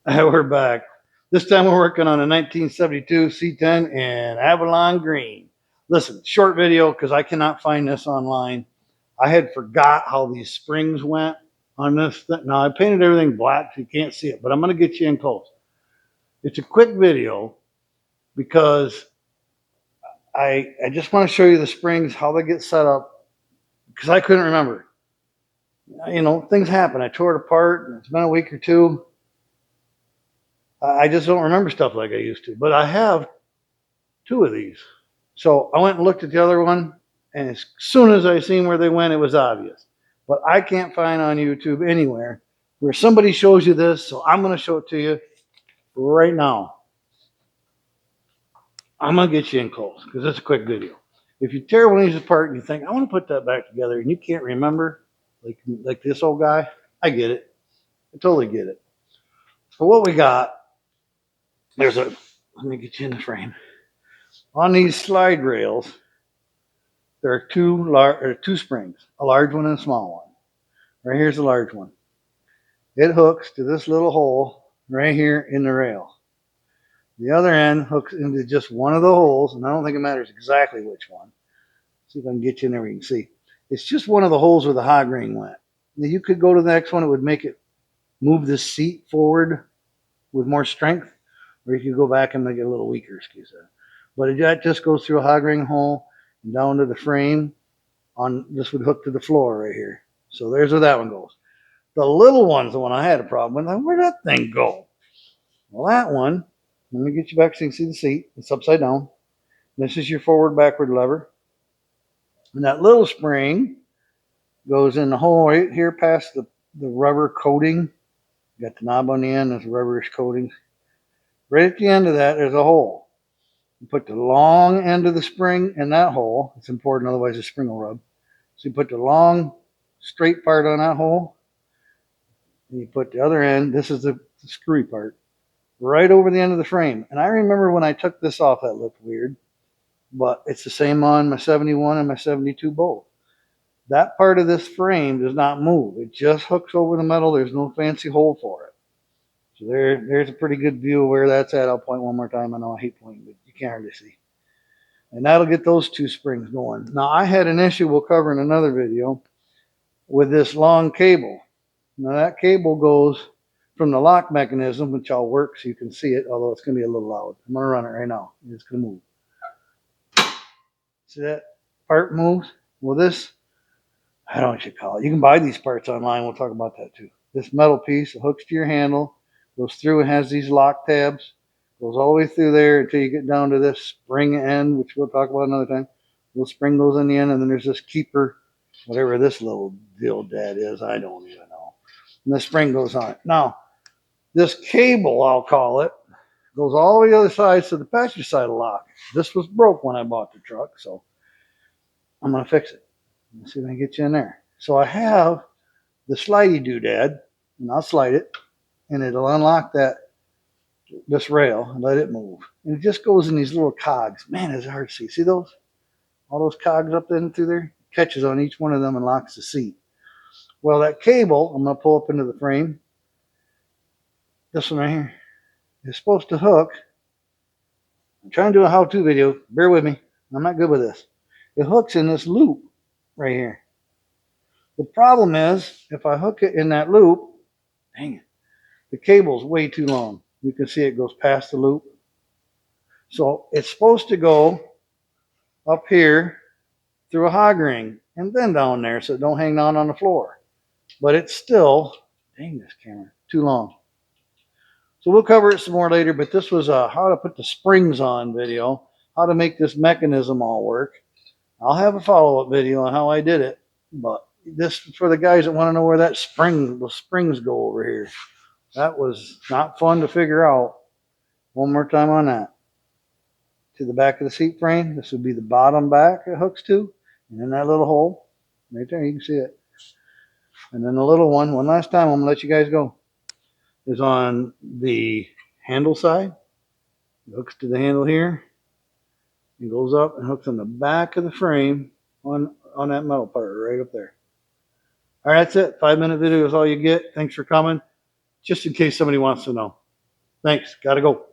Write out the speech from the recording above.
We're back. This time we're working on a 1972 C10 in Avalon Green. Listen, short video because I cannot find this online. I had forgot how these springs went on this thing. Now I painted everything black so you can't see it, but I'm going to get you in close. It's a quick video because I just want to show you the springs, how they get set up, because I couldn't remember. You know, things happen. I tore it apart, and it's been a week or two. I just don't remember stuff like I used to, but I have two of these. So I went and looked at the other one, and as soon as I seen where they went, it was obvious. But I can't find on YouTube anywhere where somebody shows you this, so I'm going to show it to you right now. I'm going to get you in close because it's a quick video. If you tear one of these apart and you think, I want to put that back together, and you can't remember, like this old guy, I get it. I totally get it. So what we got, let me get you in the frame. On these slide rails, there are two springs, a large one and a small one. Right here's the large one. It hooks to this little hole right here in the rail. The other end hooks into just one of the holes, and I don't think it matters exactly which one. See if I can get you in there where you can see. It's just one of the holes where the hog ring went. Now you could go to the next one, it would make it move the seat forward with more strength, or you could go back and make it a little weaker, excuse that. But that just goes through a hog ring hole and down to the frame. This would hook to the floor right here. So there's where that one goes. The little one's the one I had a problem with. Where'd that thing go? Well, that one, let me get you back so you can see the seat. It's upside down. This is your forward backward lever. And that little spring goes in the hole right here past the rubber coating. Got the knob on the end, there's a rubberish coating. Right at the end of that, there's a hole. You put the long end of the spring in that hole. It's important, otherwise the spring will rub. So you put the long straight part on that hole. And you put the other end, this is the screwy part, right over the end of the frame. And I remember when I took this off, that looked weird. But it's the same on my 71 and my 72 both. That part of this frame does not move. It just hooks over the metal. There's no fancy hole for it. So there's a pretty good view of where that's at. I'll point one more time. I know I hate pointing, but you can't hardly see. And that'll get those two springs going. Now, I had an issue we'll cover in another video with this long cable. Now, that cable goes from the lock mechanism, which I'll work so you can see it, although it's going to be a little loud. I'm going to run it right now. It's going to move. See that part moves? Well, this, I don't know what you call it. You can buy these parts online. We'll talk about that too. This metal piece, it hooks to your handle, goes through and has these lock tabs, goes all the way through there until you get down to this spring end, which we'll talk about another time. Little spring goes in the end, and then there's this keeper, whatever this little deal dad is, I don't even know. And the spring goes on it. Now, this cable, I'll call it, goes all the way to the other side, so the passenger side will lock. This was broke when I bought the truck, so I'm going to fix it. Let's see if I can get you in there. So I have the slidey doodad, and I'll slide it, and it'll unlock this rail and let it move. And it just goes in these little cogs. Man, it's hard to see. See those? All those cogs up in through there? Catches on each one of them and locks the seat. Well, that cable, I'm going to pull up into the frame. This one right here is supposed to hook. I'm trying to do a how-to video. Bear with me. I'm not good with this. It hooks in this loop right here. The problem is, if I hook it in that loop, dang it, the cable's way too long. You can see it goes past the loop. So it's supposed to go up here through a hog ring and then down there so it don't hang down on the floor. But it's still, dang this camera, too long. So we'll cover it some more later, but this was a how to put the springs on video, how to make this mechanism all work. I'll have a follow-up video on how I did it, but this is for the guys that want to know where the springs go over here. That was not fun to figure out. One more time on that. To the back of the seat frame, this would be the bottom back it hooks to, and in that little hole, right there, you can see it. And then the little one last time, I'm going to let you guys go, is on the handle side. It hooks to the handle here. It goes up and hooks on the back of the frame on that metal part right up there. All right, that's it. 5-minute video is all you get. Thanks for coming. Just in case somebody wants to know. Thanks. Gotta go.